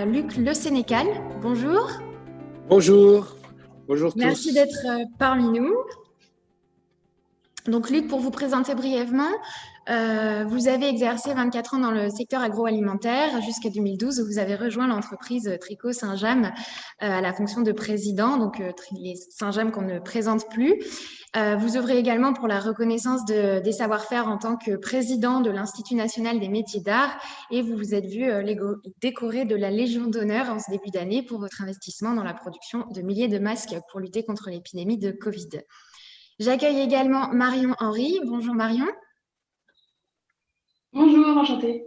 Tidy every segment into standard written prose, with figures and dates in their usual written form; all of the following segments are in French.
Luc Le Sénécal. Bonjour. Bonjour, bonjour Merci tous. d'être parmi nous. Donc Luc, pour vous présenter brièvement, vous avez exercé 24 ans dans le secteur agroalimentaire jusqu'à 2012 où vous avez rejoint l'entreprise Tricot Saint-James à la fonction de président, donc les Saint-James qu'on ne présente plus. Vous œuvrez également pour la reconnaissance des savoir-faire en tant que président de l'Institut national des métiers d'art et vous vous êtes vu décoré de la Légion d'honneur en ce début d'année pour votre investissement dans la production de milliers de masques pour lutter contre l'épidémie de Covid. J'accueille également Marion Henry. Bonjour Marion. Bonjour, enchantée.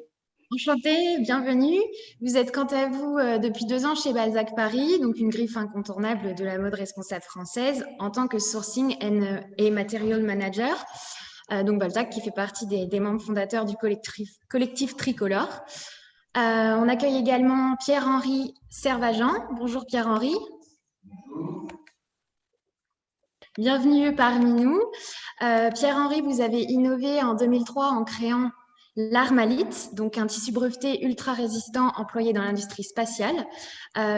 Enchantée, bienvenue. Vous êtes quant à vous depuis 2 ans chez Balzac Paris, donc une griffe incontournable de la mode responsable française en tant que sourcing et material manager. Donc Balzac qui fait partie des membres fondateurs du collectif Tricolore. On accueille également Pierre-Henri Servageant. Bonjour Pierre-Henri. Bienvenue parmi nous. Pierre-Henri, vous avez innové en 2003 en créant l'Armalite, donc un tissu breveté ultra résistant employé dans l'industrie spatiale.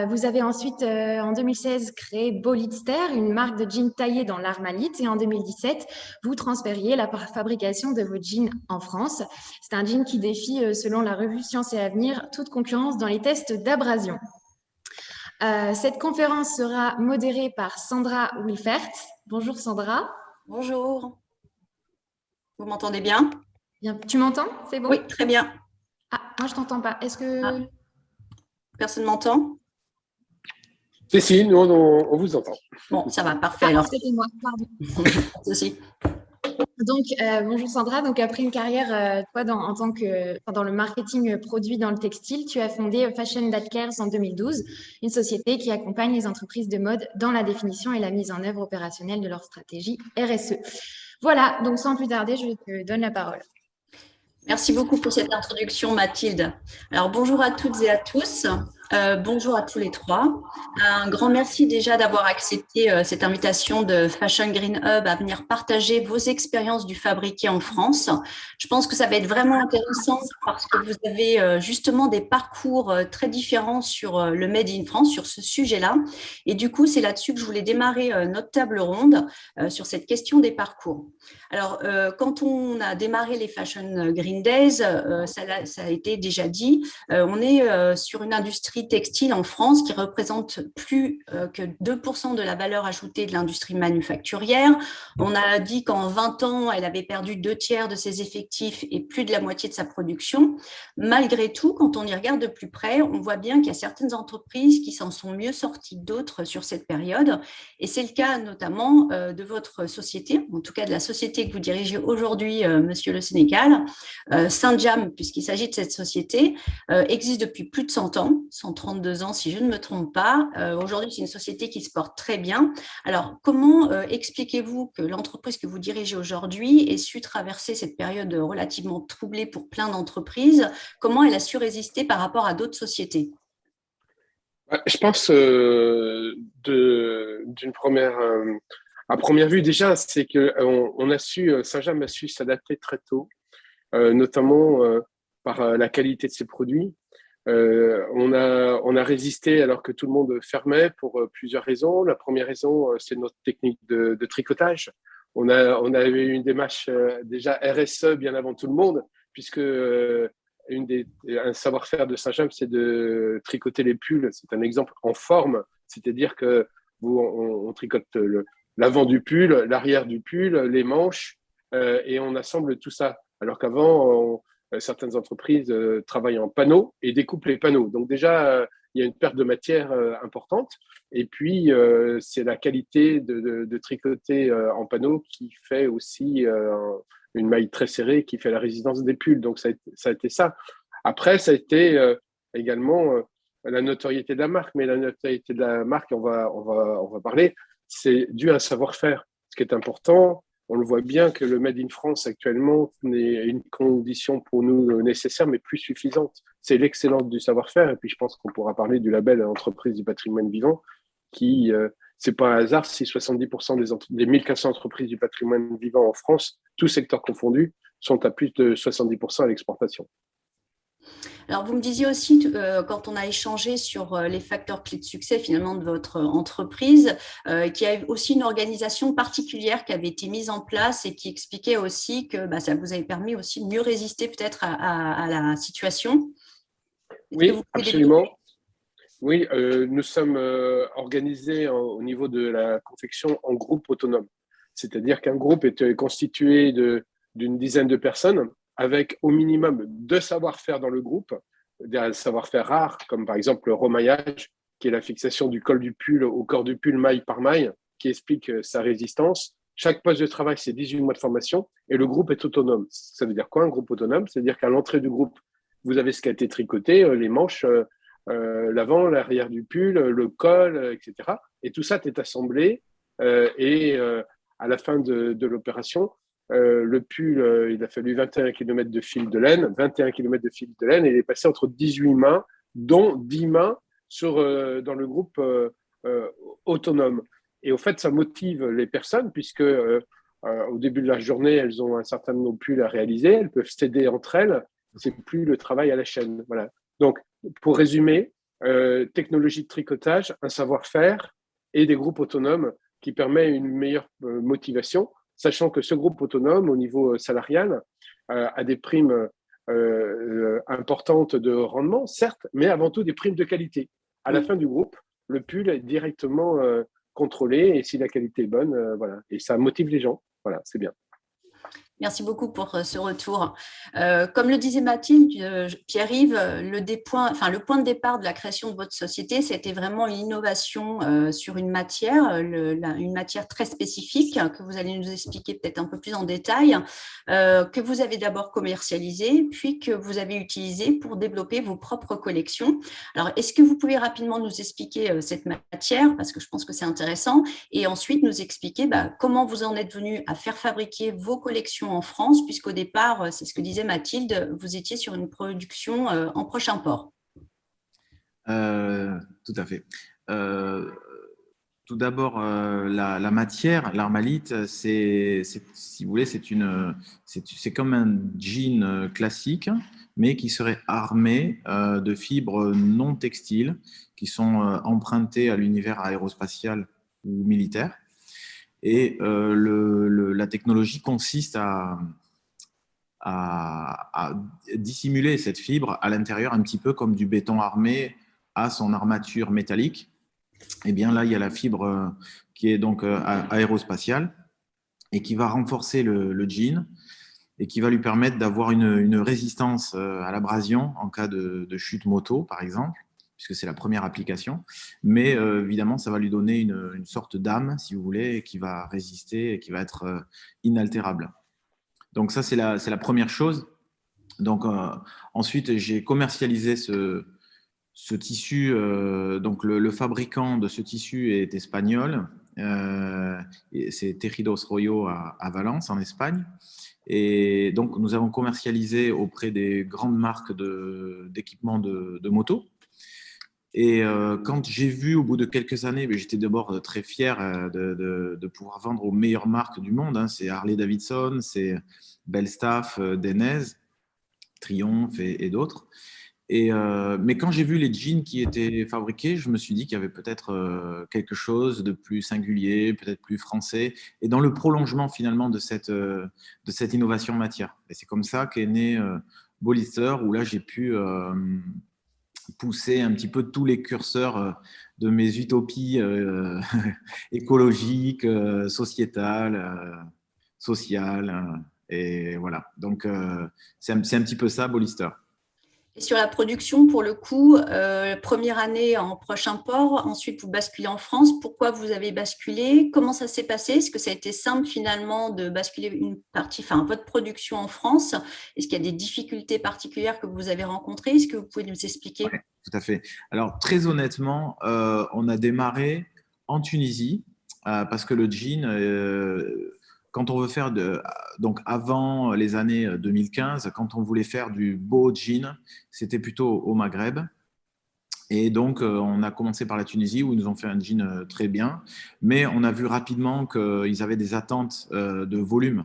Vous avez ensuite, en 2016, créé Bolitster, une marque de jeans taillés dans l'Armalite. Et en 2017, vous transfériez la fabrication de vos jeans en France. C'est un jean qui défie, selon la revue Science et Avenir, toute concurrence dans les tests d'abrasion. Cette conférence sera modérée par Sandra Wilfert. Bonjour Sandra. Bonjour. Vous m'entendez bien? Bien. Tu m'entends? C'est bon? Oui, très bien. Ah, moi je t'entends pas. Est-ce que… Personne m'entend? Si, nous on vous entend. Bon, ça va, parfait. Ah, alors. c'était moi, pardon. Ceci. Donc, bonjour Sandra. Donc, après une carrière, toi, dans le marketing produit dans le textile, tu as fondé Fashion That Cares en 2012, une société qui accompagne les entreprises de mode dans la définition et la mise en œuvre opérationnelle de leur stratégie RSE. Voilà, donc sans plus tarder, je te donne la parole. Merci beaucoup pour cette introduction, Mathilde. Alors, bonjour à toutes et à tous. Bonjour à tous les trois. Un grand merci déjà d'avoir accepté cette invitation de Fashion Green Hub à venir partager vos expériences du fabriqué en France. Je pense que ça va être vraiment intéressant parce que vous avez justement des parcours très différents sur le Made in France, sur ce sujet-là. Et du coup, c'est là-dessus que je voulais démarrer notre table ronde sur cette question des parcours. Alors, quand on a démarré les Fashion Green Days, ça a été déjà dit, on est sur une industrie textile en France qui représente plus que 2% de la valeur ajoutée de l'industrie manufacturière. On a dit qu'en 20 ans, elle avait perdu 2/3 de ses effectifs et plus de la moitié de sa production. Malgré tout, quand on y regarde de plus près, on voit bien qu'il y a certaines entreprises qui s'en sont mieux sorties que d'autres sur cette période. Et c'est le cas notamment de votre société, en tout cas de la société que vous dirigez aujourd'hui, Monsieur Le Sénécal. Saint-James, puisqu'il s'agit de cette société, existe depuis plus de 100 ans, 132 ans si je ne me trompe pas. Aujourd'hui, c'est une société qui se porte très bien. Alors, comment expliquez-vous que l'entreprise que vous dirigez aujourd'hui ait su traverser cette période relativement troublée pour plein d'entreprises? Comment elle a su résister par rapport à d'autres sociétés? Je pense d'une première, à première vue déjà, c'est que Saint-James a su s'adapter très tôt, notamment par la qualité de ses produits. On a résisté alors que tout le monde fermait pour plusieurs raisons. La première raison, c'est notre technique de tricotage. On avait eu une démarche déjà RSE bien avant tout le monde, puisque un savoir-faire de Saint-James, c'est de tricoter les pulls. C'est un exemple en forme, c'est-à-dire que on tricote l'avant du pull, l'arrière du pull, les manches, et on assemble tout ça. Alors qu'avant, certaines entreprises travaillent en panneaux et découpent les panneaux. Donc déjà, il y a une perte de matière importante. Et puis, c'est la qualité de tricoter en panneaux qui fait aussi une maille très serrée qui fait la résistance des pulls. Donc, ça a été ça. Après, ça a été également la notoriété de la marque. Mais la notoriété de la marque, on va parler, c'est dû à un savoir-faire. Ce qui est important, on le voit bien que le Made in France actuellement est une condition pour nous nécessaire, mais plus suffisante. C'est l'excellence du savoir-faire. Et puis, je pense qu'on pourra parler du label Entreprise du patrimoine vivant, qui, c'est pas un hasard si 70% des 1400 entreprises du patrimoine vivant en France, tous secteurs confondus, sont à plus de 70% à l'exportation. Alors, vous me disiez aussi, quand on a échangé sur les facteurs clés de succès finalement de votre entreprise, qu'il y a aussi une organisation particulière qui avait été mise en place et qui expliquait aussi que ça vous avait permis aussi de mieux résister peut-être à la situation. Est-ce que Oui, vous pouvez développer? absolument. Oui, nous sommes organisés au niveau de la confection en groupe autonome. C'est-à-dire qu'un groupe est constitué d'une dizaine de personnes avec au minimum deux savoir-faire dans le groupe, des savoir-faire rares, comme par exemple le remaillage, qui est la fixation du col du pull au corps du pull maille par maille, qui explique sa résistance. Chaque poste de travail, c'est 18 mois de formation et le groupe est autonome. Ça veut dire quoi, un groupe autonome? C'est-à-dire qu'à l'entrée du groupe, vous avez ce qui a été tricoté, les manches, l'avant, l'arrière du pull, le col, etc. Et tout ça est assemblé à la fin de l'opération, le pull, il a fallu 21 km de fil de laine, 21 km de fil de laine, et il est passé entre 18 mains, dont 10 mains dans le groupe autonome. Et au fait, ça motive les personnes, puisque au début de la journée, elles ont un certain nombre de pulls à réaliser, elles peuvent s'aider entre elles, c'est plus le travail à la chaîne. Voilà. Donc, pour résumer, technologie de tricotage, un savoir-faire et des groupes autonomes qui permet une meilleure motivation, sachant que ce groupe autonome, au niveau salarial, a des primes importantes de rendement, certes, mais avant tout des primes de qualité. À la fin du groupe, le pull est directement contrôlé et si la qualité est bonne, voilà. Et ça motive les gens. Voilà, c'est bien. Merci beaucoup pour ce retour. Comme le disait Mathilde, Pierre-Yves, le point de départ de la création de votre société, c'était vraiment une innovation sur une matière, une matière très spécifique que vous allez nous expliquer peut-être un peu plus en détail, que vous avez d'abord commercialisé, puis que vous avez utilisé pour développer vos propres collections. Alors, est-ce que vous pouvez rapidement nous expliquer cette matière, parce que je pense que c'est intéressant, et ensuite nous expliquer comment vous en êtes venu à faire fabriquer vos collections en France, puisqu'au départ, c'est ce que disait Mathilde, vous étiez sur une production en proche import. Tout à fait. Tout d'abord, la matière, l'armalite, si vous voulez, c'est comme un jean classique, mais qui serait armé de fibres non textiles qui sont empruntées à l'univers aérospatial ou militaire. Et la technologie consiste à dissimuler cette fibre à l'intérieur, un petit peu comme du béton armé à son armature métallique. Et bien là, il y a la fibre qui est donc aérospatiale et qui va renforcer le jean et qui va lui permettre d'avoir une résistance à l'abrasion en cas de chute moto, par exemple, puisque c'est la première application. Mais évidemment, ça va lui donner une sorte d'âme, si vous voulez, qui va résister et qui va être inaltérable. Donc ça, c'est la première chose. Donc ensuite, j'ai commercialisé ce tissu. Donc le fabricant de ce tissu est espagnol. C'est Tejidos Royo à Valence, en Espagne. Et donc, nous avons commercialisé auprès des grandes marques d'équipements de moto. Et quand j'ai vu au bout de quelques années, j'étais d'abord très fier de pouvoir vendre aux meilleures marques du monde. C'est Harley-Davidson, c'est Belstaff, Denez, Triumph et d'autres. Mais quand j'ai vu les jeans qui étaient fabriqués, je me suis dit qu'il y avait peut-être quelque chose de plus singulier, peut-être plus français, et dans le prolongement finalement de cette innovation matière. Et c'est comme ça qu'est né Bollister, où là j'ai pu pousser un petit peu tous les curseurs de mes utopies écologiques, sociétales, sociales. Et voilà, donc c'est un petit peu ça, Bollister. Et sur la production, pour le coup, première année en proche import, ensuite vous basculez en France. Pourquoi vous avez basculé? Comment ça s'est passé? Est-ce que ça a été simple finalement de basculer une partie, votre production en France? Est-ce qu'il y a des difficultés particulières que vous avez rencontrées? Est-ce que vous pouvez nous expliquer? Oui, tout à fait. Alors très honnêtement, on a démarré en Tunisie parce que le jean, quand on veut faire donc avant les années 2015, quand on voulait faire du beau jean, c'était plutôt au Maghreb. Et donc, on a commencé par la Tunisie où ils nous ont fait un jean très bien. Mais on a vu rapidement qu'ils avaient des attentes de volume.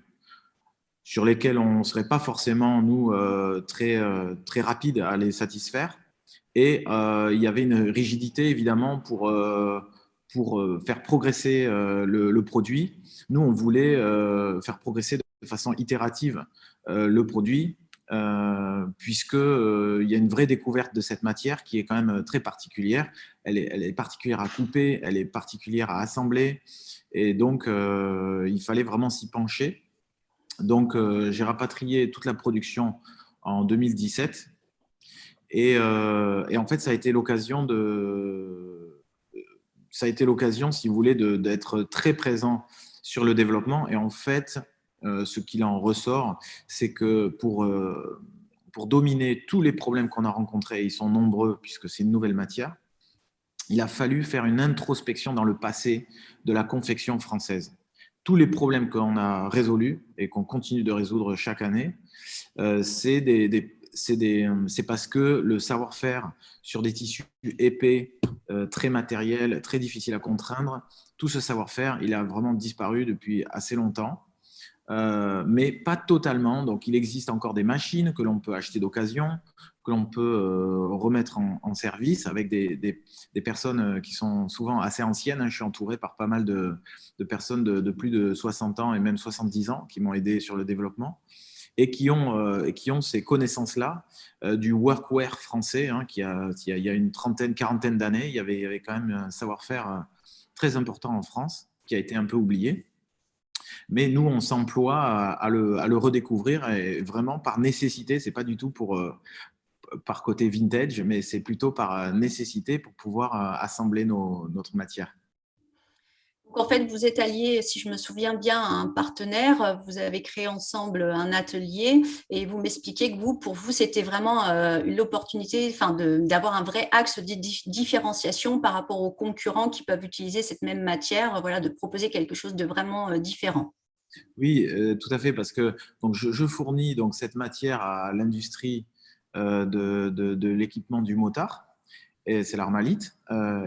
sur lesquels on ne serait pas forcément, nous, très rapide à les satisfaire. Et il y avait une rigidité, évidemment, pour faire progresser le produit. Nous, on voulait faire progresser de façon itérative le produit, puisqu'il y a une vraie découverte de cette matière qui est quand même très particulière. Elle est particulière à couper, elle est particulière à assembler, et donc il fallait vraiment s'y pencher. Donc, j'ai rapatrié toute la production en 2017. Et en fait, ça a été l'occasion, si vous voulez, d'être très présent sur le développement. Et en fait, ce qu'il en ressort, c'est que pour dominer tous les problèmes qu'on a rencontrés, et ils sont nombreux puisque c'est une nouvelle matière, il a fallu faire une introspection dans le passé de la confection française. Tous les problèmes qu'on a résolus et qu'on continue de résoudre chaque année, c'est parce que le savoir-faire sur des tissus épais, très matériels, très difficiles à contraindre, tout ce savoir-faire, il a vraiment disparu depuis assez longtemps, mais pas totalement. Donc, il existe encore des machines que l'on peut acheter d'occasion, que l'on peut remettre en service avec des personnes qui sont souvent assez anciennes. Je suis entouré par pas mal de personnes de plus de 60 ans et même 70 ans qui m'ont aidé sur le développement et qui ont ces connaissances-là du workwear français, hein, il y a une quarantaine d'années, il y avait quand même un savoir-faire très important en France qui a été un peu oublié. Mais nous, on s'emploie à le redécouvrir, et vraiment par nécessité. Ce n'est pas du tout par côté vintage, mais c'est plutôt par nécessité pour pouvoir assembler notre matière. Donc, en fait, vous êtes alliés, si je me souviens bien, à un partenaire. Vous avez créé ensemble un atelier et vous m'expliquez que pour vous, c'était vraiment l'opportunité d'avoir un vrai axe de différenciation par rapport aux concurrents qui peuvent utiliser cette même matière, voilà, de proposer quelque chose de vraiment différent. Oui, tout à fait, parce que donc, je fournis donc, cette matière à l'industrie de l'équipement du motard, et c'est l'Armalite.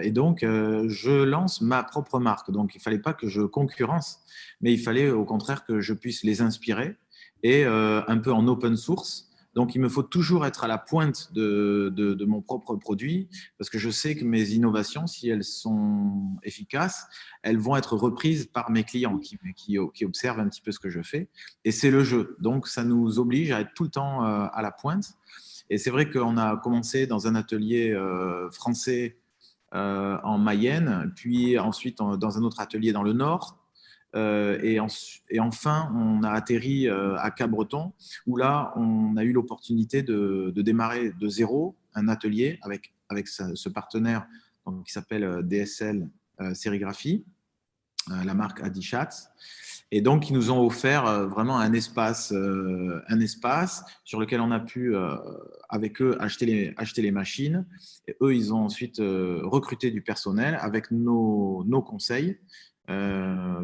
Et donc, je lance ma propre marque. Donc, il ne fallait pas que je concurrence, mais il fallait au contraire que je puisse les inspirer, et un peu en open source. Donc, il me faut toujours être à la pointe de mon propre produit, parce que je sais que mes innovations, si elles sont efficaces, elles vont être reprises par mes clients qui observent un petit peu ce que je fais. Et c'est le jeu. Donc, ça nous oblige à être tout le temps à la pointe. Et c'est vrai qu'on a commencé dans un atelier français en Mayenne, puis ensuite dans un autre atelier dans le Nord. Et enfin, on a atterri à Cabreton, où là, on a eu l'opportunité de démarrer de zéro un atelier avec ce partenaire donc, qui s'appelle DSL Sérigraphie, la marque Adichat. Et donc, ils nous ont offert vraiment un espace sur lequel on a pu, avec eux, acheter les machines. Et eux, ils ont ensuite recruté du personnel avec nos conseils,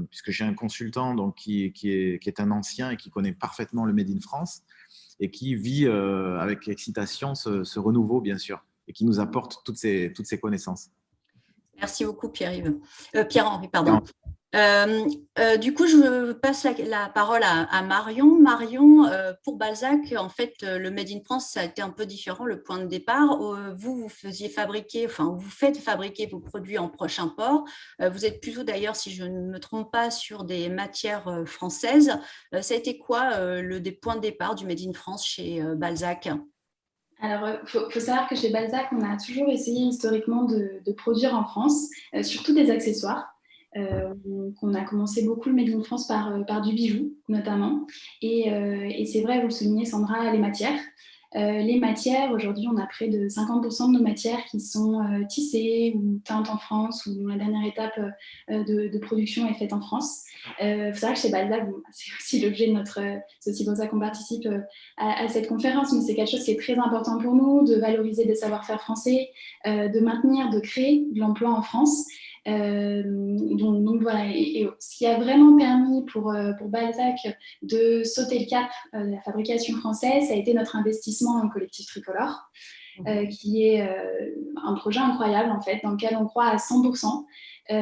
puisque j'ai un consultant donc, qui est un ancien et qui connaît parfaitement le Made in France et qui vit avec excitation ce renouveau, bien sûr, et qui nous apporte toutes ces connaissances. Merci beaucoup, Pierre-Henri, pardon. Du coup, je passe la parole à Marion. Marion, pour Balzac, en fait, le Made in France, ça a été un peu différent, le point de départ. Vous faites fabriquer vos produits en proche import. Vous êtes plutôt, d'ailleurs, si je ne me trompe pas, sur des matières françaises. Ça a été quoi des points de départ du Made in France chez Balzac ? Alors, faut savoir que chez Balzac, on a toujours essayé historiquement de produire en France, surtout des accessoires. On a commencé beaucoup le Made in France par du bijou, notamment. Et c'est vrai, vous le soulignez, Sandra, les matières. Les matières, aujourd'hui, on a près de 50% de nos matières qui sont tissées ou teintes en France, ou la dernière étape de production est faite en France. Il faut savoir que chez Balzac, c'est aussi l'objet de c'est aussi pour ça qu'on participe à cette conférence, mais c'est quelque chose qui est très important pour nous, de valoriser des savoir-faire français, de maintenir, de créer de l'emploi en France. Donc voilà, et ce qui a vraiment permis pour Balzac de sauter le cap de la fabrication française, ça a été notre investissement en collectif tricolore. qui est un projet incroyable en fait, dans lequel on croit à 100%,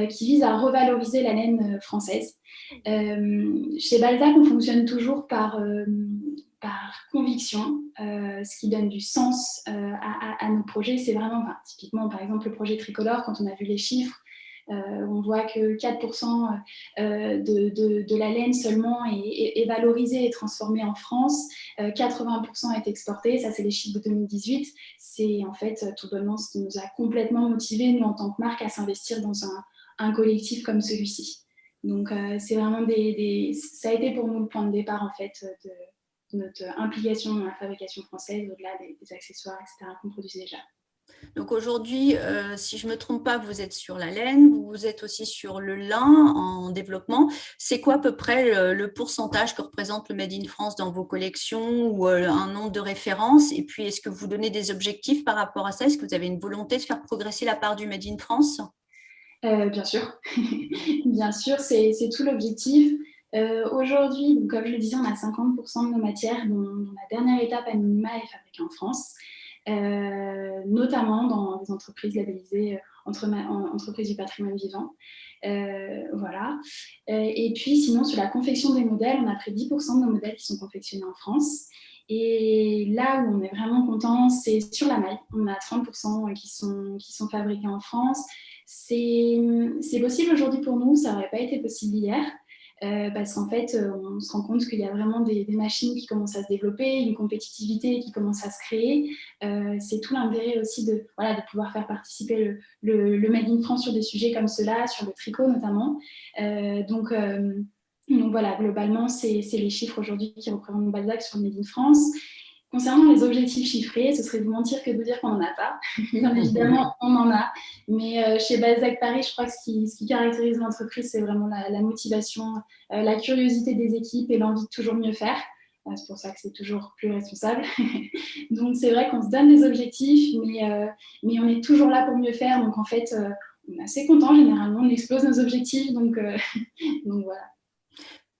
qui vise à revaloriser la laine française. Chez Balzac, on fonctionne toujours par conviction, ce qui donne du sens à nos projets. C'est vraiment, typiquement, par exemple, le projet Tricolore, quand on a vu les chiffres, on voit que 4% de la laine seulement est valorisée et transformée en France, 80% est exporté, ça c'est les chiffres de 2018. C'est en fait tout bonnement ce qui nous a complètement motivés, nous en tant que marque, à s'investir dans un collectif comme celui-ci. Donc c'est vraiment ça a été pour nous le point de départ en fait de notre implication dans la fabrication française, au-delà des accessoires, etc., qu'on produisait déjà. Donc aujourd'hui, si je ne me trompe pas, vous êtes sur la laine, vous êtes aussi sur le lin en développement. C'est quoi à peu près le pourcentage que représente le Made in France dans vos collections ou un nombre de références? Et puis, est-ce que vous donnez des objectifs par rapport à ça? Est-ce que vous avez une volonté de faire progresser la part du Made in France? Bien sûr, bien sûr, c'est tout l'objectif. Aujourd'hui, comme je le disais, on a 50% de nos matières dont la dernière étape à minima est fabriquée en France. Notamment dans des entreprises labellisées entreprises du patrimoine vivant. Voilà. Et puis sinon, sur la confection des modèles, on a près de 10% de nos modèles qui sont confectionnés en France. Et là où on est vraiment content, c'est sur la maille. On a 30% qui sont fabriqués en France. C'est possible aujourd'hui pour nous, ça n'aurait pas été possible hier. Parce qu'en fait, on se rend compte qu'il y a vraiment des machines qui commencent à se développer, une compétitivité qui commence à se créer. C'est tout l'intérêt aussi de pouvoir faire participer le Made in France sur des sujets comme cela, sur le tricot notamment. Donc voilà, globalement, c'est les chiffres aujourd'hui qui représentent Balzac sur le Made in France. Concernant les objectifs chiffrés, ce serait vous mentir que de vous dire qu'on n'en a pas. Bien évidemment, on en a. Mais chez Balzac Paris, je crois que ce qui caractérise l'entreprise, c'est vraiment la motivation, la curiosité des équipes et l'envie de toujours mieux faire. C'est pour ça que c'est toujours plus responsable. Donc, c'est vrai qu'on se donne des objectifs, mais on est toujours là pour mieux faire. Donc, en fait, on est assez content. Généralement, on explose nos objectifs. Donc voilà.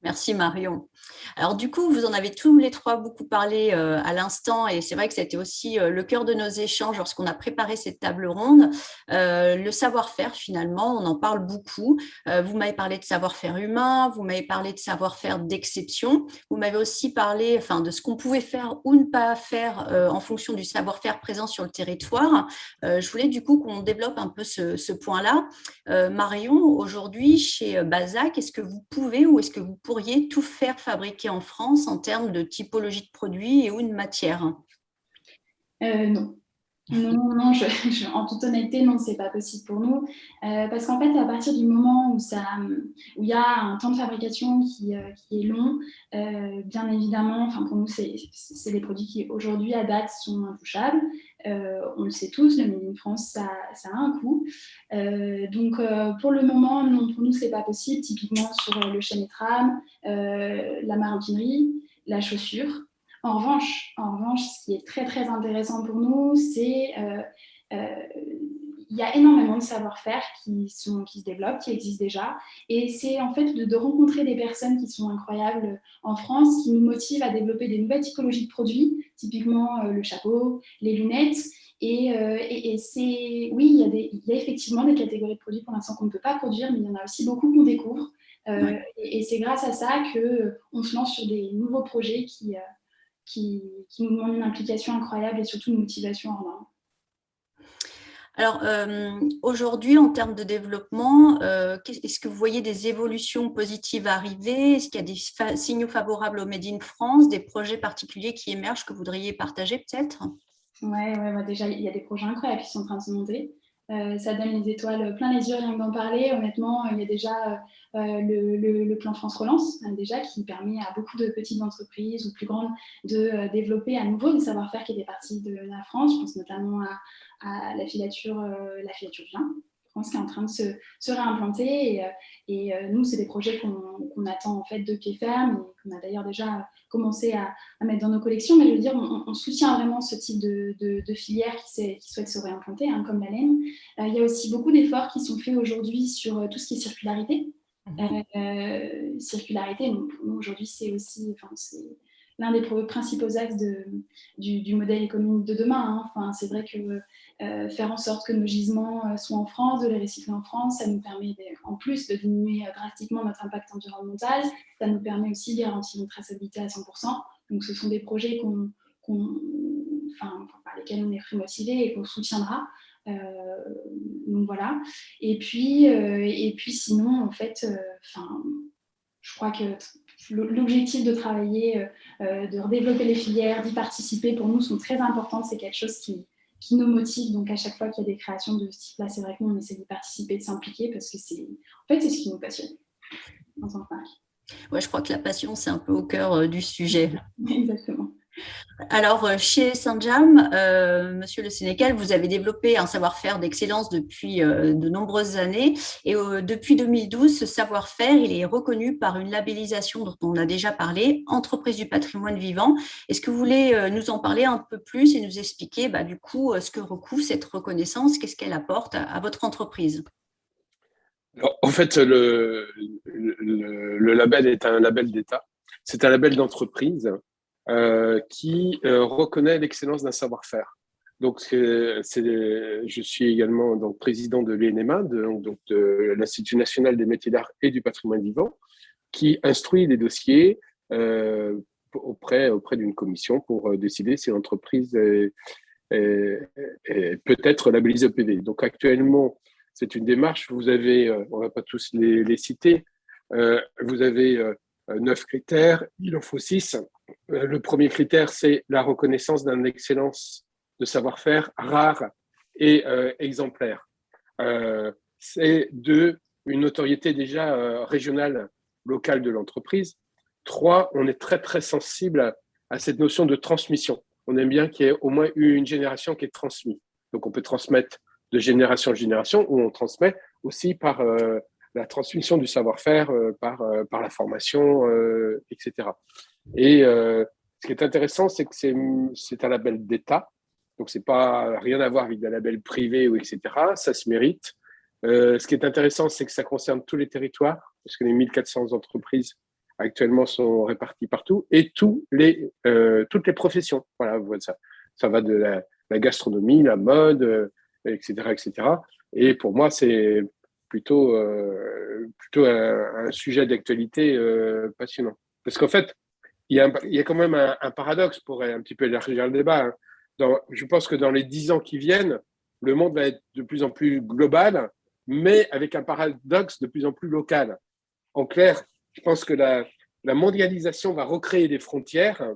Merci Marion. Alors du coup, vous en avez tous les trois beaucoup parlé à l'instant et c'est vrai que c'était aussi le cœur de nos échanges lorsqu'on a préparé cette table ronde. Le savoir-faire finalement, on en parle beaucoup. Vous m'avez parlé de savoir-faire humain, vous m'avez parlé de savoir-faire d'exception, vous m'avez aussi parlé de ce qu'on pouvait faire ou ne pas faire en fonction du savoir-faire présent sur le territoire. Je voulais du coup qu'on développe un peu ce point-là. Marion, aujourd'hui chez Balzac, est-ce que vous pouvez ou est-ce que vous pourriez tout faire fabriquer en France en termes de typologie de produits et ou de matière? Non. Non, en toute honnêteté, non, c'est pas possible pour nous. Parce qu'en fait, à partir du moment où il y a un temps de fabrication qui est long, bien évidemment, pour nous, c'est des produits qui, aujourd'hui, à date, sont intouchables. On le sait tous, le Made in France, ça a un coût. Donc, pour le moment, non, pour nous, c'est pas possible. Typiquement, sur le chêne et trame, la maroquinerie, la chaussure. En revanche, ce qui est très, très intéressant pour nous, c'est il y a énormément de savoir-faire qui se développent, qui existent déjà. Et c'est en fait de rencontrer des personnes qui sont incroyables en France, qui nous motivent à développer des nouvelles typologies de produits, typiquement le chapeau, les lunettes. Et oui, il y a effectivement des catégories de produits pour l'instant qu'on ne peut pas produire, mais il y en a aussi beaucoup qu'on découvre. Et c'est grâce à ça qu'on se lance sur des nouveaux projets qui nous demande une implication incroyable et surtout une motivation hors norme. Alors, aujourd'hui, en termes de développement, est-ce que vous voyez des évolutions positives arriver? Est-ce qu'il y a des signaux favorables au Made in France, des projets particuliers qui émergent que vous voudriez partager peut-être? Ouais, déjà, il y a des projets incroyables qui sont en train de se monter. Ça donne les étoiles plein les yeux rien que d'en parler. Honnêtement, il y a déjà le plan France Relance, déjà, qui permet à beaucoup de petites entreprises ou plus grandes de développer à nouveau des savoir-faire qui étaient partis de la France. Je pense notamment à la filature vient, France, qui est en train de se réimplanter. Et nous, c'est des projets qu'on attend en fait de pied ferme et qu'on a d'ailleurs déjà commencé à mettre dans nos collections. Mais je veux dire, on soutient vraiment ce type de filière qui souhaite se réimplanter, comme la laine. Il y a aussi beaucoup d'efforts qui sont faits aujourd'hui sur tout ce qui est circularité. Circularité, donc, pour nous, aujourd'hui, c'est aussi l'un des principaux axes du modèle économique de demain. Hein. Enfin, c'est vrai que faire en sorte que nos gisements soient en France, de les recycler en France, ça nous permet en plus de diminuer drastiquement notre impact environnemental. Ça nous permet aussi de garantir une traçabilité à 100%. Donc, ce sont des projets par lesquels on est très motivé et qu'on soutiendra. Donc voilà. Et puis sinon, en fait, je crois que l'objectif de travailler, de redévelopper les filières, d'y participer, pour nous, sont très importantes. C'est quelque chose qui nous motive. Donc, à chaque fois qu'il y a des créations de ce type-là, c'est vrai que nous, on essaie d'y participer, de s'impliquer, parce que c'est ce qui nous passionne en tant que marque. Ouais, je crois que la passion, c'est un peu au cœur du sujet. Exactement. Alors, chez Sanjam, Monsieur Le Sénécal, vous avez développé un savoir-faire d'excellence depuis de nombreuses années. Et depuis 2012, ce savoir-faire, il est reconnu par une labellisation dont on a déjà parlé, Entreprise du patrimoine vivant. Est-ce que vous voulez nous en parler un peu plus et nous expliquer du coup ce que recouvre cette reconnaissance, qu'est-ce qu'elle apporte à votre entreprise? Alors, en fait, le label est un label d'État. C'est un label d'entreprise qui reconnaît l'excellence d'un savoir-faire. Donc, je suis également donc, président de l'INEMA, de l'Institut national des métiers d'art et du patrimoine vivant, qui instruit les dossiers auprès d'une commission pour décider si l'entreprise est peut-être labellisée EPV. Donc, actuellement, c'est une démarche. Vous avez, on ne va pas tous les citer, vous avez 9 critères, il en faut 6. Le premier critère, c'est la reconnaissance d'une excellence de savoir-faire rare et exemplaire. C'est 2, une notoriété déjà régionale, locale de l'entreprise. 3, on est très, très sensible à cette notion de transmission. On aime bien qu'il y ait au moins une génération qui est transmise. Donc, on peut transmettre de génération en génération, ou on transmet aussi par la transmission du savoir-faire, par la formation, etc. Et ce qui est intéressant, c'est que c'est un label d'État, donc c'est pas rien à voir avec des labels privés ou etc. Ça se mérite. Ce qui est intéressant, c'est que ça concerne tous les territoires, parce que les 1400 entreprises actuellement sont réparties partout, et toutes les professions. Voilà, vous voyez ça. Ça va de la gastronomie, la mode, etc., etc. Et pour moi, c'est plutôt un sujet d'actualité passionnant. Parce qu'en fait, il y a quand même un paradoxe pour un petit peu élargir le débat. Hein. Je pense que dans les 10 ans qui viennent, le monde va être de plus en plus global, mais avec un paradoxe de plus en plus local. En clair, je pense que la mondialisation va recréer des frontières,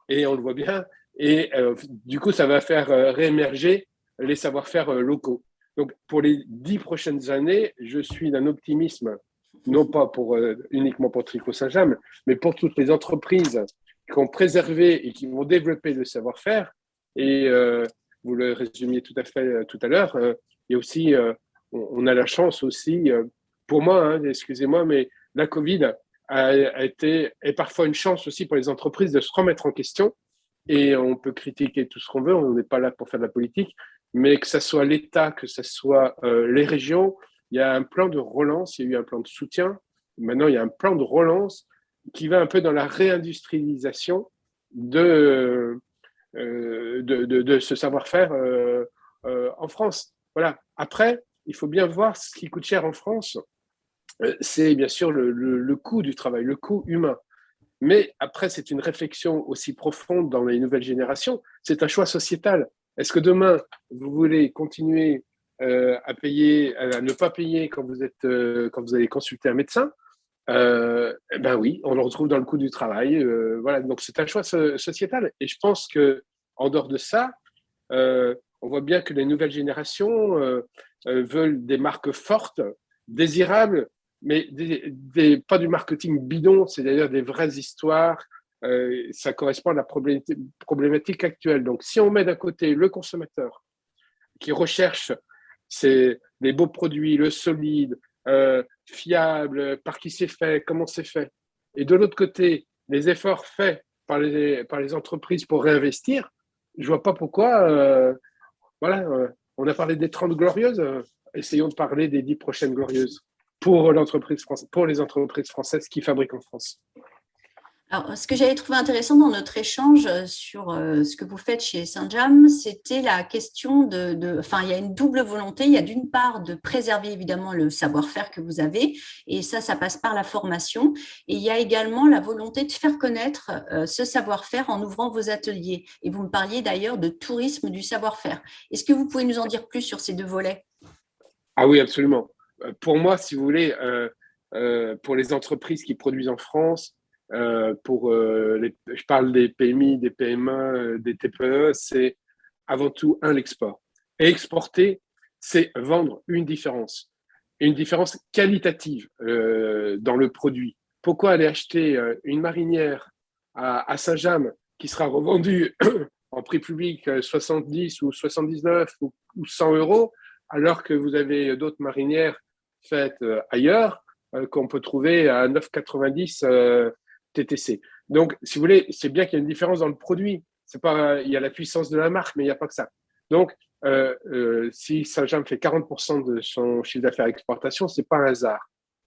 et on le voit bien, et du coup, ça va faire réémerger les savoir-faire locaux. Donc, pour les 10 prochaines années, je suis d'un optimisme, non pas uniquement pour Tricot Saint-James, mais pour toutes les entreprises qui ont préservé et qui vont développer le savoir-faire. Et vous le résumiez tout à fait tout à l'heure, il y a aussi, on a la chance aussi, pour moi, hein, excusez-moi, mais la Covid est parfois une chance aussi pour les entreprises de se remettre en question. Et on peut critiquer tout ce qu'on veut, on n'est pas là pour faire de la politique, mais que ce soit l'État, que ce soit les régions, il y a un plan de relance, il y a eu un plan de soutien, maintenant il y a un plan de relance qui va un peu dans la réindustrialisation de ce savoir-faire en France. Voilà. Après, il faut bien voir ce qui coûte cher en France, c'est bien sûr le coût du travail, le coût humain. Mais après, c'est une réflexion aussi profonde dans les nouvelles générations. C'est un choix sociétal. Est-ce que demain, vous voulez continuer à ne pas payer quand vous allez consulter un médecin? Ben oui, on le retrouve dans le coût du travail. Voilà, donc c'est un choix sociétal. Et je pense que en dehors de ça, on voit bien que les nouvelles générations veulent des marques fortes, désirables, mais pas du marketing bidon, c'est d'ailleurs des vraies histoires. Ça correspond à la problématique actuelle. Donc, si on met d'un côté le consommateur qui recherche les beaux produits, le solide, fiable, par qui c'est fait, comment c'est fait, et de l'autre côté, les efforts faits par les entreprises pour réinvestir, je ne vois pas pourquoi. On a parlé des 30 glorieuses, essayons de parler des 10 prochaines glorieuses pour les entreprises françaises qui fabriquent en France. Alors, ce que j'avais trouvé intéressant dans notre échange sur ce que vous faites chez Saint-James, c'était la question enfin, il y a une double volonté. Il y a d'une part de préserver évidemment le savoir-faire que vous avez, et ça passe par la formation. Et il y a également la volonté de faire connaître ce savoir-faire en ouvrant vos ateliers. Et vous me parliez d'ailleurs de tourisme du savoir-faire. Est-ce que vous pouvez nous en dire plus sur ces deux volets? Ah oui, absolument. Pour moi, si vous voulez, pour les entreprises qui produisent en France, je parle des PMI, des PME, des TPE, c'est avant tout l'export. Et exporter, c'est vendre une différence qualitative dans le produit. Pourquoi aller acheter une marinière à Saint-James qui sera revendue en prix public 70 ou 79 ou 100 euros, alors que vous avez d'autres marinières faites ailleurs qu'on peut trouver à 9,90 TTC. Donc, si vous voulez, c'est bien qu'il y a une différence dans le produit. C'est pas, il y a la puissance de la marque, mais il n'y a pas que ça. Donc, si Saint-James fait 40% de son chiffre d'affaires exportation, c'est pas un hasard.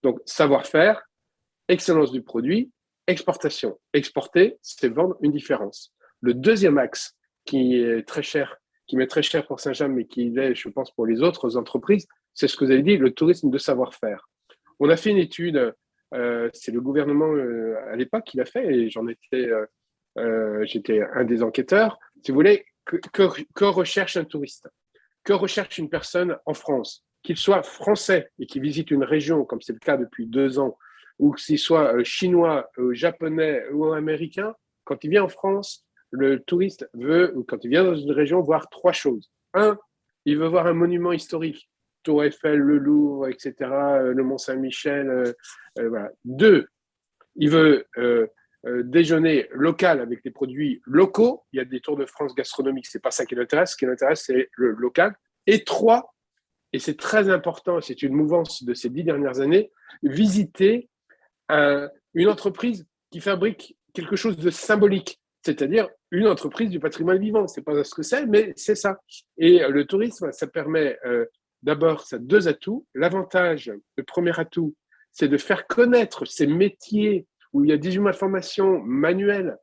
Donc, savoir-faire, excellence du produit, exportation. Exporter, c'est vendre une différence. Le deuxième axe qui est très cher, qui m'est très cher pour Saint-James, mais qui l'est, je pense, pour les autres entreprises, c'est ce que vous avez dit, le tourisme de savoir-faire. On a fait une étude, c'est le gouvernement à l'époque qui l'a fait, et j'étais un des enquêteurs. Si vous voulez, que recherche un touriste? Que recherche une personne en France? Qu'il soit français et qui visite une région, comme c'est le cas depuis 2 ans, ou qu'il soit chinois, japonais ou américain, quand il vient en France, le touriste veut, ou quand il vient dans une région, voir 3 choses. 1, il veut voir un monument historique, Tour Eiffel, le Louvre, etc., le Mont-Saint-Michel. Voilà. 2, il veut déjeuner local avec des produits locaux. Il y a des tours de France gastronomiques, c'est pas ça qui l'intéresse. Ce qui l'intéresse, c'est le local. Et 3, et c'est très important, c'est une mouvance de ces 10 dernières années, visiter une entreprise qui fabrique quelque chose de symbolique, c'est-à-dire une entreprise du patrimoine vivant. C'est pas ce que c'est, mais c'est ça. Et le tourisme, ça permet d'abord, ça a 2 atouts. L'avantage, le premier atout, c'est de faire connaître ces métiers où il y a 18 mois de formation manuelle.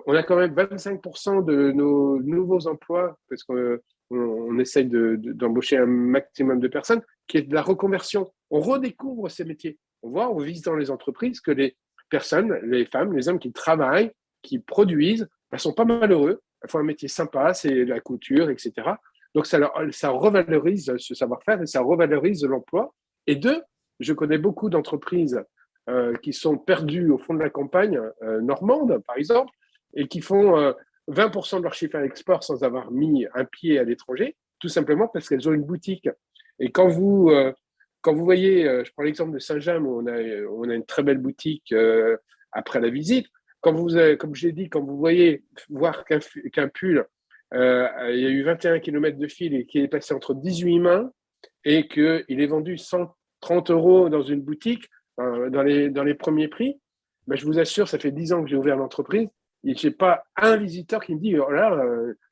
On a quand même 25% de nos nouveaux emplois, parce qu'on essaye d'embaucher un maximum de personnes, qui est de la reconversion. On redécouvre ces métiers. On voit en visitant les entreprises que les personnes, les femmes, les hommes qui travaillent, qui produisent, sont pas malheureux. Elles font un métier sympa, c'est la couture, etc. Donc, ça revalorise ce savoir-faire et ça revalorise l'emploi. Et 2, je connais beaucoup d'entreprises qui sont perdues au fond de la campagne normande, par exemple, et qui font 20% de leur chiffre à l'export sans avoir mis un pied à l'étranger, tout simplement parce qu'elles ont une boutique. Et quand vous voyez, je prends l'exemple de Saint-James, où on a une très belle boutique après la visite, comme je l'ai dit, quand vous voyez voir qu'un pull, il y a eu 21 km de fil et qui est passé entre 18 mains et qu'il est vendu 130 € dans une boutique, dans les premiers prix, ben, je vous assure, ça fait 10 ans que j'ai ouvert l'entreprise et je n'ai pas un visiteur qui me dit « Oh là,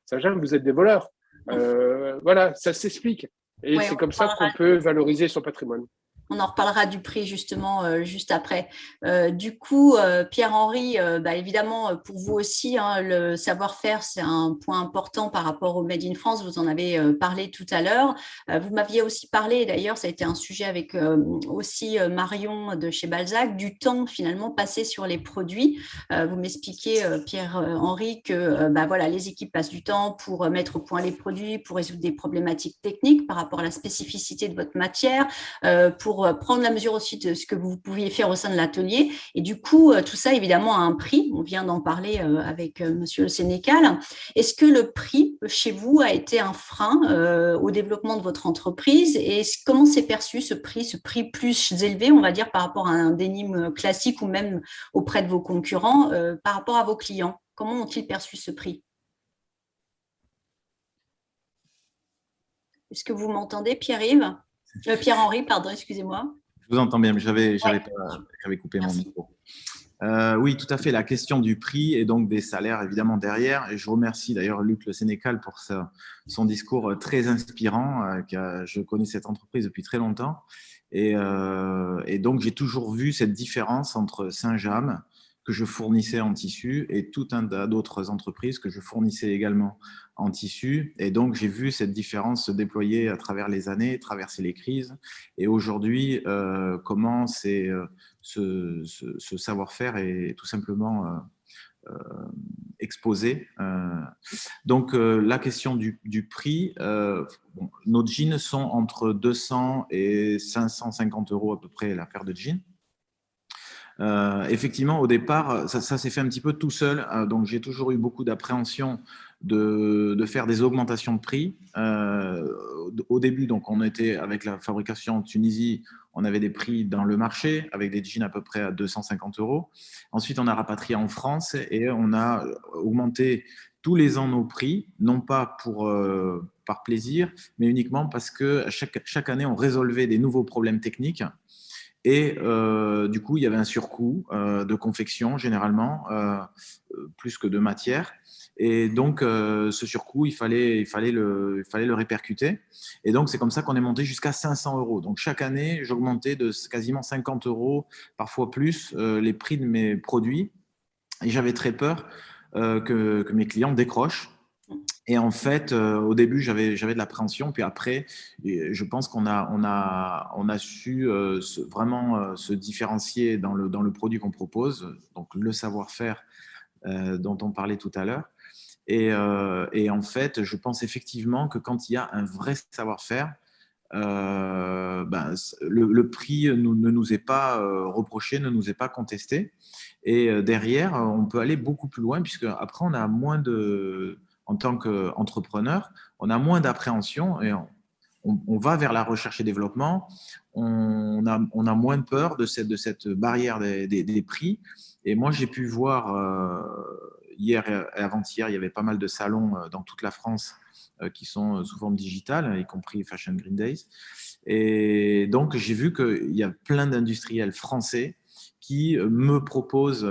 Saint-James, vous êtes des voleurs ». Voilà, ça s'explique. Et c'est comme ça qu'on peut valoriser son patrimoine. On en reparlera du prix justement juste après. Du coup, Pierre-Henri, évidemment, pour vous aussi, hein, le savoir-faire, c'est un point important par rapport au Made in France. Vous en avez parlé tout à l'heure. Vous m'aviez aussi parlé, d'ailleurs, ça a été un sujet avec aussi Marion de chez Balzac, du temps finalement passé sur les produits. Vous m'expliquez, Pierre-Henri, que voilà, les équipes passent du temps pour mettre au point les produits, pour résoudre des problématiques techniques par rapport à la spécificité de votre matière, pour prendre la mesure aussi de ce que vous pouviez faire au sein de l'atelier. Et du coup, tout ça, évidemment, a un prix. On vient d'en parler avec Monsieur le Sénécal. Est-ce que le prix, chez vous, a été un frein au développement de votre entreprise? Et comment s'est perçu ce prix plus élevé, on va dire, par rapport à un denim classique ou même auprès de vos concurrents, par rapport à vos clients? Comment ont-ils perçu ce prix? Est-ce que vous m'entendez, Pierre-Yves? Pierre-Henri, pardon, excusez-moi. Je vous entends bien, mais j'avais coupé mon micro. Oui, tout à fait. La question du prix et donc des salaires, évidemment, derrière. Et je remercie d'ailleurs Luc Le Sénécal pour son discours très inspirant. Je connais cette entreprise depuis très longtemps. Et donc, j'ai toujours vu cette différence entre Saint-James, que je fournissais en tissu et tout un tas d'autres entreprises que je fournissais également en tissu. Et donc, j'ai vu cette différence se déployer à travers les années, traverser les crises. Et aujourd'hui, comment ce savoir-faire est tout simplement exposé. Donc, la question du prix, bon, nos jeans sont entre 200 et 550 € à peu près la paire de jeans. Effectivement, au départ, ça s'est fait un petit peu tout seul. Donc, j'ai toujours eu beaucoup d'appréhension de faire des augmentations de prix. Au début, donc, on était avec la fabrication en Tunisie, on avait des prix dans le marché avec des jeans à peu près à 250 €. Ensuite, on a rapatrié en France et on a augmenté tous les ans nos prix, non pas par plaisir, mais uniquement parce que chaque année, on résolvait des nouveaux problèmes techniques. Et du coup, il y avait un surcoût de confection, généralement, plus que de matière. Et donc, ce surcoût, il fallait le répercuter. Et donc, c'est comme ça qu'on est monté jusqu'à 500 €. Donc, chaque année, j'augmentais de quasiment 50 €, parfois plus, les prix de mes produits. Et j'avais très peur que mes clients décrochent. Et en fait, au début, j'avais de l'appréhension. Puis après, je pense qu'on a su vraiment se différencier dans le produit qu'on propose, donc le savoir-faire dont on parlait tout à l'heure. Et en fait, je pense effectivement que quand il y a un vrai savoir-faire, le prix ne nous est pas reproché, ne nous est pas contesté. Et derrière, on peut aller beaucoup plus loin, puisque après, on a moins en tant qu'entrepreneur, on a moins d'appréhension et on va vers la recherche et développement. On a moins de peur de cette barrière des prix. Et moi, j'ai pu voir hier et avant-hier, il y avait pas mal de salons dans toute la France qui sont sous forme digitale, y compris Fashion Green Days. Et donc, j'ai vu qu'il y a plein d'industriels français qui me proposent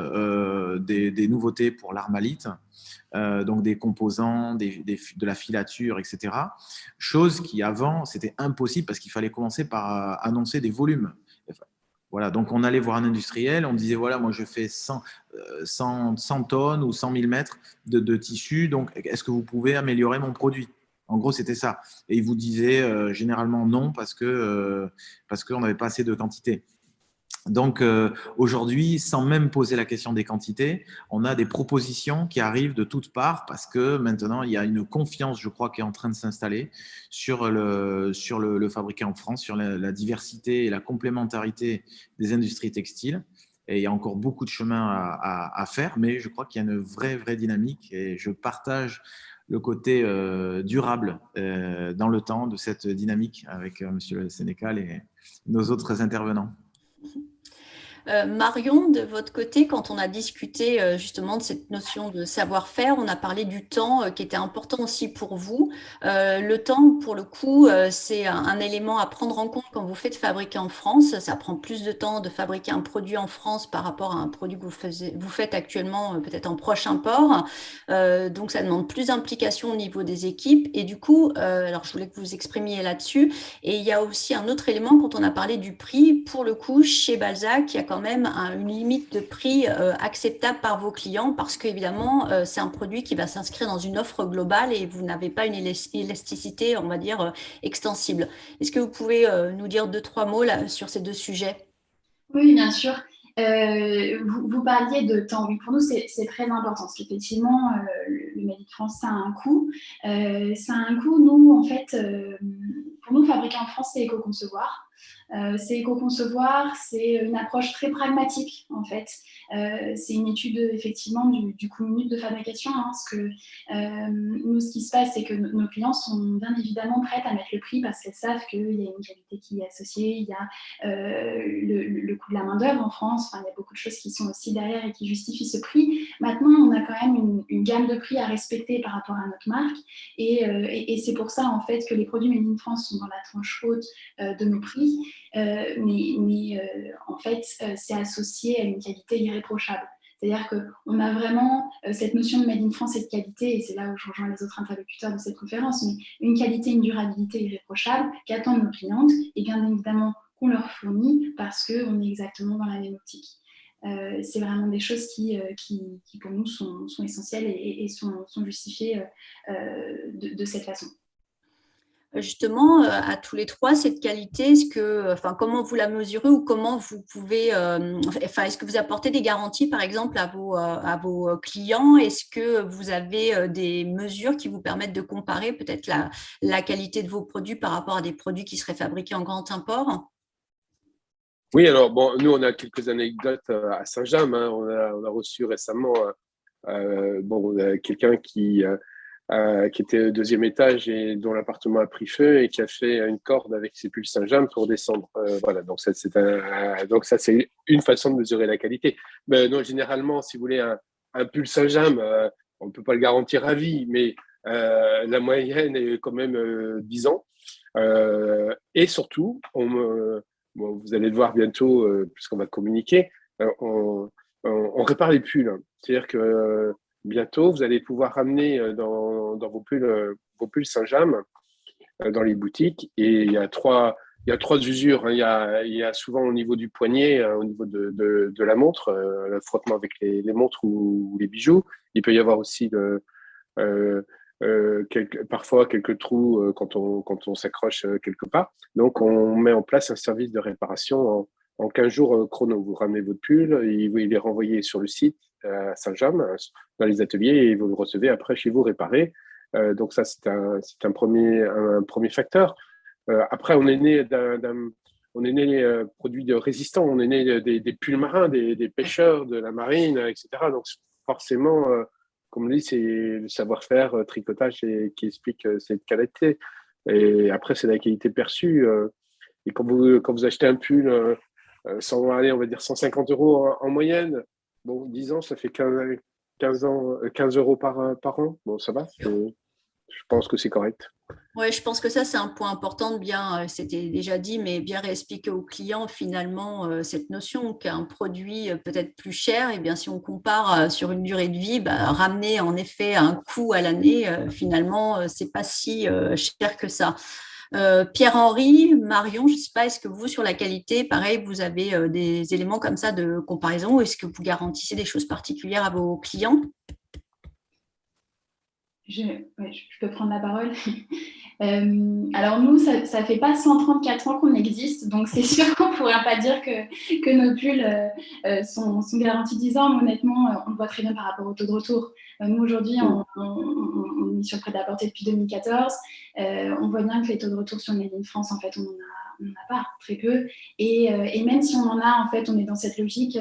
des nouveautés pour l'Armalite, donc des composants, de la filature, etc. Chose qui avant, c'était impossible parce qu'il fallait commencer par annoncer des volumes. Voilà, donc on allait voir un industriel, on disait voilà, moi je fais 100 tonnes ou 100 000 mètres de tissu, donc est-ce que vous pouvez améliorer mon produit? En gros, c'était ça. Et il vous disait généralement non parce qu'on n'avait pas assez de quantité. Donc aujourd'hui, sans même poser la question des quantités, on a des propositions qui arrivent de toutes parts parce que maintenant, il y a une confiance, je crois, qui est en train de s'installer sur le fabriqué en France, sur la diversité et la complémentarité des industries textiles. Et il y a encore beaucoup de chemin à faire, mais je crois qu'il y a une vraie dynamique et je partage le côté durable dans le temps de cette dynamique avec Monsieur le Sénécal et nos autres intervenants. Marion, de votre côté, quand on a discuté justement de cette notion de savoir-faire, on a parlé du temps qui était important aussi pour vous. Le temps, pour le coup, c'est un élément à prendre en compte quand vous faites fabriquer en France. Ça prend plus de temps de fabriquer un produit en France par rapport à un produit que vous faites actuellement peut-être en proche import. Donc, ça demande plus d'implication au niveau des équipes. Et du coup, alors je voulais que vous exprimiez là-dessus. Et il y a aussi un autre élément quand on a parlé du prix. Pour le coup, chez Balzac, il y a quand même une limite de prix acceptable par vos clients parce qu'évidemment, c'est un produit qui va s'inscrire dans une offre globale et vous n'avez pas une élasticité, on va dire, extensible. Est-ce que vous pouvez nous dire 2-3 mots là, sur ces deux sujets? Oui, bien sûr. Vous parliez de temps. Oui, pour nous, c'est très important parce qu'effectivement, le Made in France, ça a un coût. Ça a un coût. Nous, en fait, pour nous, fabriquer en France, c'est éco-concevoir. C'est éco-concevoir, c'est une approche très pragmatique, en fait. C'est une étude, effectivement, du coût minute de fabrication. Hein, parce que nous, ce qui se passe, c'est que nos clients sont bien évidemment prêts à mettre le prix parce qu'elles savent qu'il y a une qualité qui est associée, il y a le coût de la main-d'œuvre en France. Enfin, il y a beaucoup de choses qui sont aussi derrière et qui justifient ce prix. Maintenant, on a quand même une gamme de prix à respecter par rapport à notre marque. Et c'est pour ça, en fait, que les produits Made in France sont dans la tranche haute de nos prix. En fait, c'est associé à une qualité irréprochable. C'est-à-dire qu'on a vraiment cette notion de Made in France et de qualité, et c'est là où je rejoins les autres interlocuteurs de cette conférence, mais une qualité, une durabilité irréprochable qu'attendent nos clientes, et bien évidemment qu'on leur fournit parce qu'on est exactement dans la même optique. C'est vraiment des choses qui pour nous, sont essentielles et sont justifiées de cette façon. Justement, à tous les trois, cette qualité, comment vous la mesurez ou comment vous pouvez, est-ce que vous apportez des garanties, par exemple, à vos clients? Est-ce que vous avez des mesures qui vous permettent de comparer peut-être la qualité de vos produits par rapport à des produits qui seraient fabriqués en grand import? Oui, alors bon, nous, on a quelques anecdotes à Saint-James. Hein. On a reçu récemment quelqu'un qui était au deuxième étage et dont l'appartement a pris feu et qui a fait une corde avec ses pulls Saint-James pour descendre. Voilà, donc ça, c'est une façon de mesurer la qualité. Mais non, généralement, si vous voulez, un pull Saint-James, on ne peut pas le garantir à vie, mais la moyenne est quand même 10 ans. Et surtout, vous allez le voir bientôt, puisqu'on va communiquer, on répare les pulls. C'est-à-dire que bientôt, vous allez pouvoir ramener dans vos pulls Saint-James dans les boutiques. Et il y a trois usures. Hein. Il y a souvent au niveau du poignet, au niveau de la montre, le frottement avec les montres ou les bijoux. Il peut y avoir aussi parfois quelques trous quand on s'accroche quelque part. Donc, on met en place un service de réparation en 15 jours chrono. Vous ramenez votre pull, il est renvoyé sur le site à Saint-James, dans les ateliers, et vous le recevez après chez vous réparé. Donc ça, c'est un premier facteur. Après, on est né produits de résistants, on est né des pulls marins, des pêcheurs, de la marine, etc. Donc forcément, comme on dit, c'est le savoir-faire, tricotage qui explique cette qualité. Et après, c'est la qualité perçue. Et quand vous achetez un pull, on va dire 150 € en moyenne, bon, 10 ans, ça fait 15 € par an. Bon, ça va. Je pense que c'est correct. Oui, je pense que ça, c'est un point important de bien, c'était déjà dit, mais bien réexpliquer aux clients finalement cette notion qu'un produit peut-être plus cher, et bien si on compare sur une durée de vie, ramener en effet un coût à l'année, finalement, c'est pas si cher que ça. Pierre-Henri, Marion, je ne sais pas, est-ce que vous, sur la qualité, pareil, vous avez des éléments comme ça de comparaison, ou est-ce que vous garantissez des choses particulières à vos clients? Je peux prendre la parole. Alors nous, ça fait pas 134 ans qu'on existe, donc c'est sûr qu'on ne pourra pas dire que nos pulls sont garantis 10 ans, mais honnêtement, on le voit très bien par rapport au taux de retour. Nous, aujourd'hui, on est sur le prêt-à-porter depuis 2014. On voit bien que les taux de retour sur Made in France, en fait, on n'en a pas, très peu. Et même si on en a, en fait, on est dans cette logique,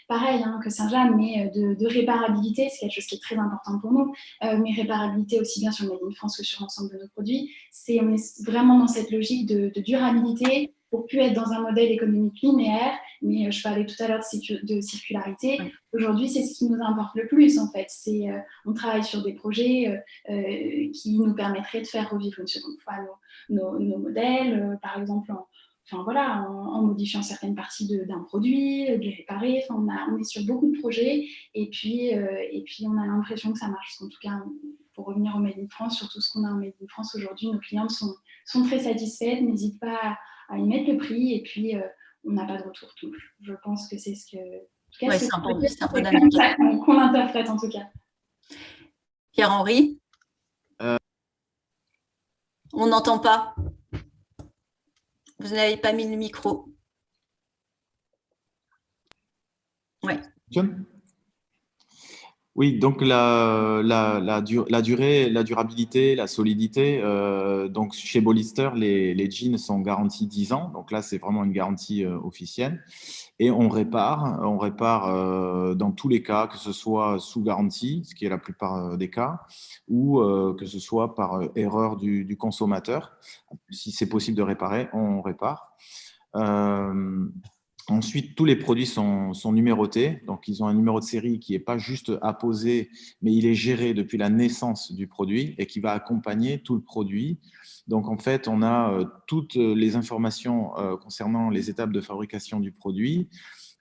pareil que Saint-James, mais de réparabilité, c'est quelque chose qui est très important pour nous. Mais réparabilité aussi bien sur Made in France que sur l'ensemble de nos produits. On est vraiment dans cette logique de durabilité pour plus être dans un modèle économique linéaire, mais je parlais tout à l'heure de circularité. Oui. Aujourd'hui, c'est ce qui nous importe le plus, en fait. On travaille sur des projets qui nous permettraient de faire revivre une seconde fois nos modèles, par exemple en modifiant certaines parties d'un produit, de les réparer. On est sur beaucoup de projets et puis on a l'impression que ça marche. En tout cas, pour revenir au Made in France, sur tout ce qu'on a en Made in France aujourd'hui, nos clientes sont très satisfaites, n'hésitent pas à y mettre le prix et puis on n'a pas de retour tout. Je pense que c'est ce que... Oui, c'est un peu d'indicateur qu'on interprète en tout cas. Pierre-Henri, on n'entend pas. Vous n'avez pas mis le micro. Oui. Oui, donc la durabilité, la solidité. Donc chez Bollister, les jeans sont garantis 10 ans. Donc là, c'est vraiment une garantie officielle. Et on répare dans tous les cas, que ce soit sous garantie, ce qui est la plupart des cas, ou que ce soit par erreur du consommateur. Si c'est possible de réparer, on répare. Ensuite, tous les produits sont numérotés. Donc, ils ont un numéro de série qui n'est pas juste apposé, mais il est géré depuis la naissance du produit et qui va accompagner tout le produit. Donc, en fait, on a toutes les informations concernant les étapes de fabrication du produit.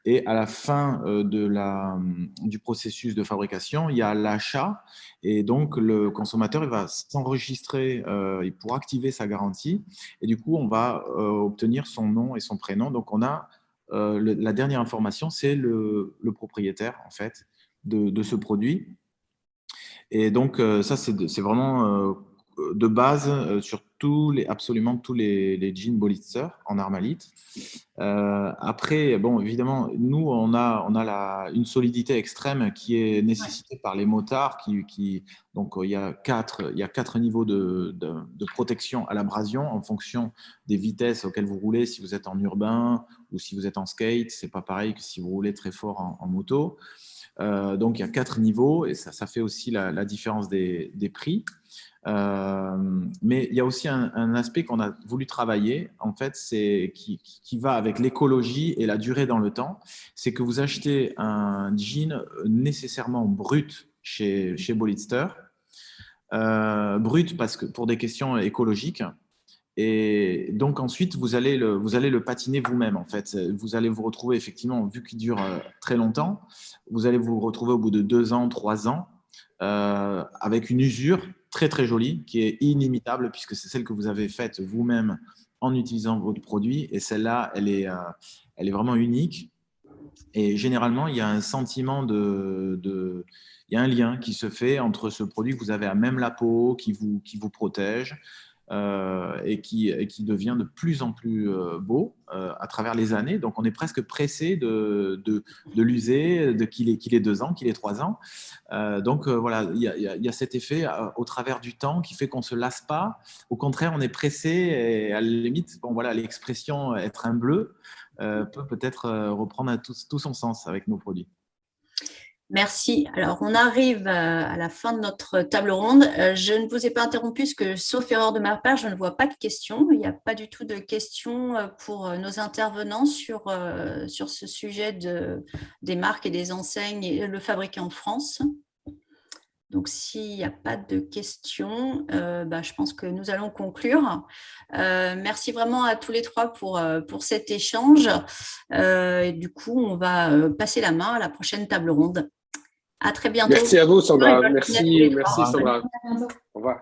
Et à la fin du processus de fabrication, il y a l'achat. Et donc, le consommateur il va s'enregistrer pour activer sa garantie. Et du coup, on va obtenir son nom et son prénom. Donc, on a la dernière information, c'est le propriétaire en fait de ce produit. Et donc, ça, c'est vraiment de base sur absolument tous les jeans Bolitzer en armalite. Après, bon, évidemment, nous, on a une solidité extrême qui est nécessitée par les motards. Donc, il y a quatre niveaux de protection à l'abrasion en fonction des vitesses auxquelles vous roulez. Si vous êtes en urbain ou si vous êtes en skate, c'est pas pareil que si vous roulez très fort en moto. Donc, il y a 4 niveaux et ça fait aussi la différence des prix. Mais il y a aussi un aspect qu'on a voulu travailler, en fait, qui va avec l'écologie et la durée dans le temps. C'est que vous achetez un jean nécessairement brut chez Bolitzer. Brut parce que pour des questions écologiques. Et donc ensuite, vous allez le patiner vous-même. En fait, vous allez vous retrouver effectivement, vu qu'il dure très longtemps, vous allez vous retrouver au bout de 2 ans, 3 ans, avec une usure très très jolie qui est inimitable puisque c'est celle que vous avez faite vous-même en utilisant votre produit. Et celle-là, elle est vraiment unique. Et généralement, il y a un sentiment il y a un lien qui se fait entre ce produit que vous avez à même la peau, qui vous protège. Et qui devient de plus en plus beau à travers les années. Donc, on est presque pressé de l'user, qu'il ait 2 ans, qu'il ait 3 ans. Donc, voilà, il y a cet effet au travers du temps qui fait qu'on ne se lasse pas. Au contraire, on est pressé et à la limite, bon, voilà, l'expression être un bleu peut peut-être reprendre tout son sens avec nos produits. Merci. Alors, on arrive à la fin de notre table ronde. Je ne vous ai pas interrompu parce que, sauf erreur de ma part, je ne vois pas de questions. Il n'y a pas du tout de questions pour nos intervenants sur ce sujet des marques et des enseignes et le fabriquer en France. Donc, s'il n'y a pas de questions, je pense que nous allons conclure. Merci vraiment à tous les 3 pour cet échange. Et du coup, on va passer la main à la prochaine table ronde. À très bientôt. Merci à vous, Sandra. Ouais, Merci à Sandra. À bientôt. Au revoir.